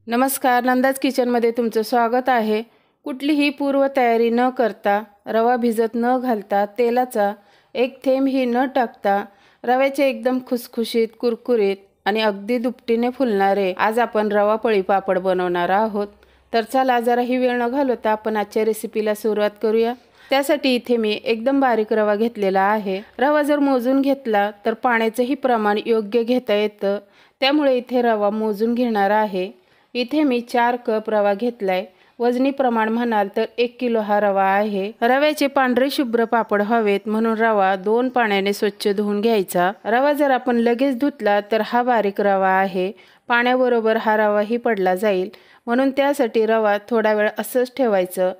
नमस्कार, नंदाज किचनमध्ये तुमचं स्वागत आहे। कुठलीही पूर्वतयारी न करता, रवा भिजत न घालता, तेलाचा एक थेंबही न टाकता रव्याचे एकदम खुसखुशीत, कुरकुरीत आणि अगदी दुपटीने फुलणारे आज आपण रवा पळी पापड बनवणार आहोत। तर चला जराही वेळ न घालवता आपण आजच्या रेसिपीला सुरुवात करूया। त्यासाठी इथे मी एकदम बारीक रवा घेतलेला आहे। रवा जर मोजून घेतला तर पाण्याचेही प्रमाण योग्य घेता येतं, त्यामुळे इथे रवा मोजून घेणार आहे। इथे मी 4 कप रवा घेतलाय। वजनी प्रमाण म्हणाल तर 1 किलो हा रवा आहे। रव्याचे पांढरे शुभ्र पापड हवेत म्हणून रवा 2 पाण्याने स्वच्छ धुवून घ्यायचा। रवा जर आपण लगेच धुतला तर हा बारीक रवा आहे, पाण्याबरोबर हा रवाही पडला जाईल, म्हणून त्यासाठी रवा थोडा वेळ असंच ठेवायचं।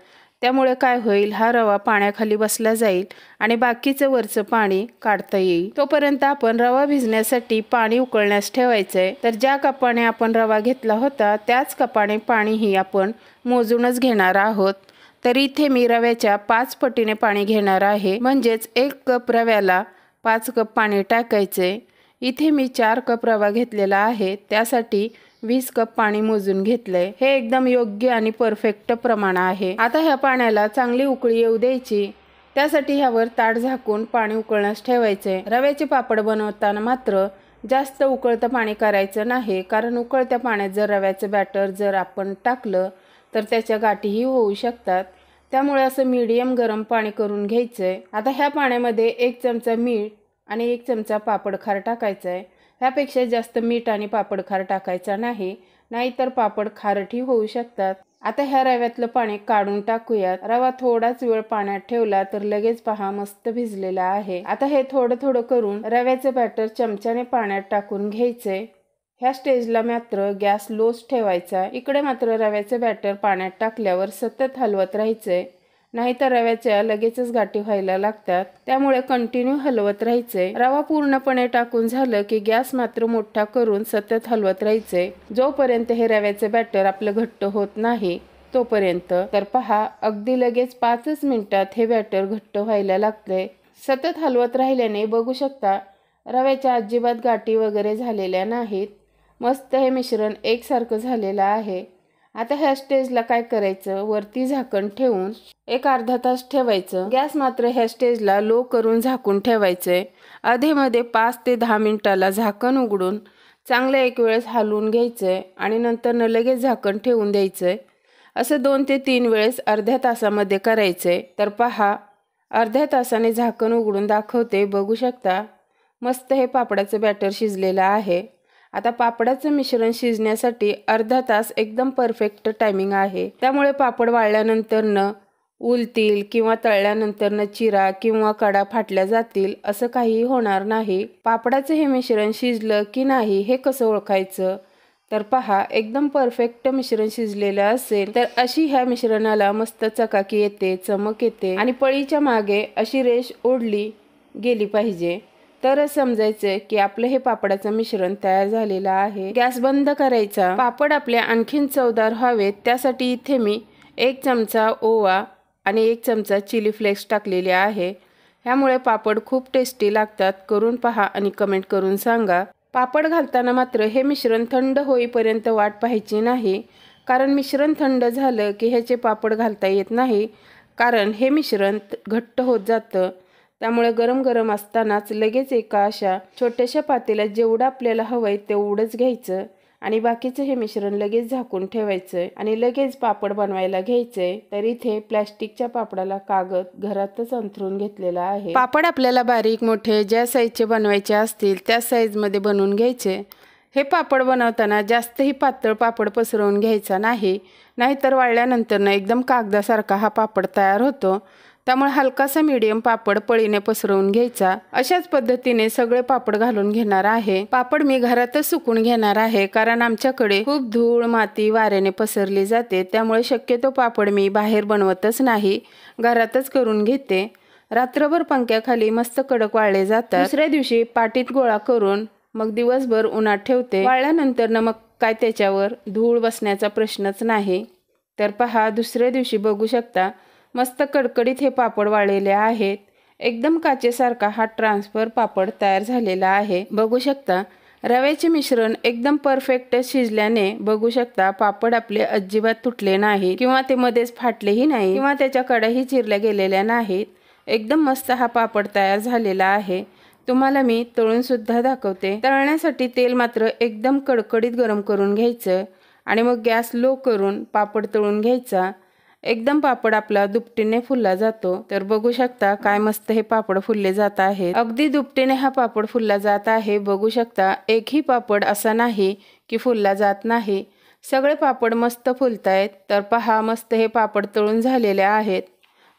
त्यामुळे काय होईल, हा रवा पाण्याखाली बसला जाईल आणि बाकीचं वरचं पाणी काढता येईल। तोपर्यंत आपण रवा भिजण्यासाठी पाणी उकळण्यास ठेवायचंय। तर ज्या कपाने आपण रवा घेतला होता त्याच कपाने पाणीही आपण मोजूनच घेणार आहोत। तर इथे मी रव्याच्या 5 पटीने पाणी घेणार आहे, म्हणजेच 1 कप रव्याला 5 कप पाणी टाकायचे। इथे मी 4 कप रवा घेतलेला आहे, त्यासाठी 20 कप पाणी मोजून घेतलंय। हे एकदम योग्य आणि परफेक्ट प्रमाण आहे। आता ह्या पाण्याला चांगली उकळी येऊ द्यायची। त्यासाठी ह्यावर ताट झाकून पाणी उकळण्यास ठेवायचे। रव्याचे पापड बनवताना मात्र जास्त उकळतं पाणी करायचं नाही, कारण उकळत्या पाण्यात जर रव्याचं बॅटर जर आपण टाकलं तर त्याच्या गाठीही होऊ शकतात। त्यामुळे असं मीडियम गरम पाणी करून घ्यायचंय। आता ह्या पाण्यामध्ये 1 चमचा मीठ आणि 1 चमचा पापड खार टाकायचा आहे। ह्यापेक्षा जास्त मीठ आणि पापड खार टाकायचा नाही, नाहीतर पापड खारटही होऊ शकतात। आता ह्या रव्यातलं पाणी काढून टाकूयात। रवा थोडाच वेळ पाण्यात ठेवला तर लगेच पहा मस्त भिजलेला आहे। आता हे थोडं थोडं करून रव्याचं बॅटर चमच्याने पाण्यात टाकून घ्यायचंय। ह्या स्टेजला मात्र गॅस लोच ठेवायचा। इकडे मात्र रव्याचं बॅटर पाण्यात टाकल्यावर सतत हलवत राहायचंय, नाहीतर रव्याच्या लगेचच गाठी व्हायला लागतात। त्यामुळे कंटिन्यू हलवत राहायचंय। रवा पूर्णपणे टाकून झालं की गॅस मात्र मोठा करून सतत हलवत राहायचंय, जोपर्यंत हे रव्याचं बॅटर आपलं घट्ट होत नाही तोपर्यंत। तर पहा अगदी लगेच 5च मिनिटात हे बॅटर घट्ट व्हायला लागतंय। सतत हलवत राहिल्याने बघू शकता रव्याच्या अजिबात गाठी वगैरे झालेल्या नाहीत। मस्त हे मिश्रण एकसारखं झालेलं आहे। आता ह्या स्टेजला काय करायचं, वरती झाकण ठेवून एक अर्धा तास ठेवायचं। गॅस मात्र ह्या स्टेजला लो करून झाकून ठेवायचंय। अधेमध्ये 5 ते 10 मिनिटाला झाकण उघडून चांगलं एक वेळेस हलवून घ्यायचंय आणि नंतर लगेच झाकण ठेवून द्यायचंय। असं 2 ते 3 वेळेस अर्ध्या तासामध्ये करायचंय। तर पहा अर्ध्या तासाने झाकण उघडून दाखवते, बघू शकता मस्त हे पापडाचं बॅटर शिजलेलं आहे। आता पापडाचं मिश्रण शिजण्यासाठी अर्धा तास एकदम परफेक्ट टायमिंग आहे। त्यामुळे पापड वाळल्यानंतर न उलतील किंवा तळल्यानंतर न चिरा किंवा कडा फाटल्या जातील असं काहीही होणार नाही। पापडाचं हे मिश्रण शिजलं की नाही हे कसं ओळखायचं, तर पहा एकदम परफेक्ट मिश्रण शिजलेलं असेल तर अशी ह्या मिश्रणाला मस्त चकाकी येते, चमक येते आणि पळीच्या मागे अशी रेष ओढली गेली पाहिजे, तरच समजायचं की आपलं हे पापडाचं मिश्रण तयार झालेलं आहे। गॅस बंद करायचा। पापड आपले आणखीन चवदार व्हावेत त्यासाठी इथे मी 1 चमचा ओवा आणि 1 चमचा चिली फ्लेक्स टाकलेले आहे। ह्यामुळे पापड खूप टेस्टी लागतात। करून पहा आणि कमेंट करून सांगा। पापड घालताना मात्र हे मिश्रण थंड होईपर्यंत वाट पाहायची नाही, कारण मिश्रण थंड झालं की ह्याचे पापड घालता येत नाही, कारण हे मिश्रण घट्ट होत जातं। त्यामुळे गरम गरम असतानाच लगेच एका अशा छोट्याशा पातेल्यात जेवढं आपल्याला हवंय तेवढंच घ्यायचं आणि बाकीचं हे मिश्रण लगेच झाकून ठेवायचंय आणि लगेच पापड बनवायला घ्यायचंय। तर इथे प्लॅस्टिकच्या पापडाला कागद घरातच अंथरून घेतलेला आहे। पापड आपल्याला बारीक मोठे ज्या साईजचे बनवायचे असतील त्या साईजमध्ये बनवून घ्यायचे। हे पापड बनवताना जास्तही पातळ पापड पसरवून घ्यायचा नाही, नाहीतर वाळल्यानंतर एकदम कागदासारखा हा पापड तयार होतो। त्यामुळे हलकासा मीडियम पापड पळीने पसरवून घ्यायचा। अशाच पद्धतीने सगळे पापड घालून घेणार आहे। पापड मी घरातच सुकून घेणार आहे, कारण आमच्याकडे खूप धूळ माती वाऱ्याने पसरली जाते। त्यामुळे शक्यतो पापड मी बाहेर बनवतच नाही, घरातच करून घेते। रात्रभर पंख्याखाली मस्त कडक वाळले जातात। दुसऱ्या दिवशी पाटीत गोळा करून मग दिवसभर उन्हात ठेवते। वाळल्यानंतर मग काय त्याच्यावर धूळ बसण्याचा प्रश्नच नाही। तर पहा दुसऱ्या दिवशी बघू शकता मस्त कडकडीत हे पापड वाळलेले आहेत। एकदम काचेसारखा हा ट्रान्सफर पापड तयार झालेला आहे। बघू शकता रव्याचे मिश्रण एकदम परफेक्ट शिजल्याने बघू शकता पापड आपले अजिबात तुटले नाही किंवा ते मध्येच फाटलेही नाही किंवा त्याच्या कडाही चिरल्या गेलेल्या नाहीत। एकदम मस्त हा पापड तयार झालेला आहे। तुम्हाला मी तळून सुद्धा दाखवते। तळण्यासाठी तेल मात्र एकदम कडकडीत गरम करून घ्यायचं आणि मग गॅस लो करून पापड तळून घ्यायचा। एकदम पापड आपला दुपटीने फुलला जातो। तर बघू शकता काय मस्त हे पापड फुलले जात आहेत। अगदी दुपटीने हा पापड फुलला जात आहे। बघू शकता एकही पापड असा नाही की फुलला जात नाही, सगळे पापड मस्त फुलतायत। तर पहा मस्त हे पापड तळून झालेले आहेत।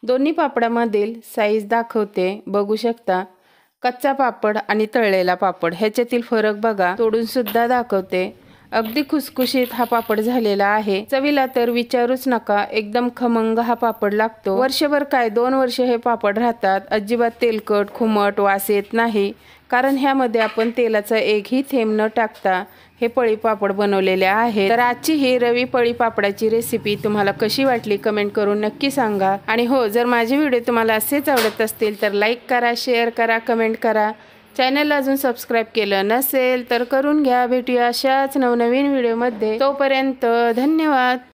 दोन्ही पापडामधील साईज दाखवते, बघू शकता कच्चा पापड आणि तळलेला पापड ह्याच्यातील फरक बघा, तोडून सुद्धा दाखवते। अगदी खुसखुशीत हा पापड झालेला आहे। चवीला तर विचारूच नका, एकदम खमंग हा पापड लागतो। वर्षभर काय 2 वर्ष हे पापड राहतात, अजिबात तेलकट खुमट वास येत नाही, कारण ह्यामध्ये आपण तेलाचा एकही थेंब न टाकता हे पळी पापड बनवलेले आहे। तर आजची ही रवी पळी पापडाची रेसिपी तुम्हाला कशी वाटली कमेंट करून नक्की सांगा। आणि हो, जर माझे व्हिडिओ तुम्हाला असेच आवडत असतील तर लाईक करा, शेअर करा, कमेंट करा। चॅनलला अजून सबस्क्राईब केलं नसेल तर करून घ्या। भेटूया अशाच नवनवीन व्हिडिओमध्ये, तोपर्यंत धन्यवाद।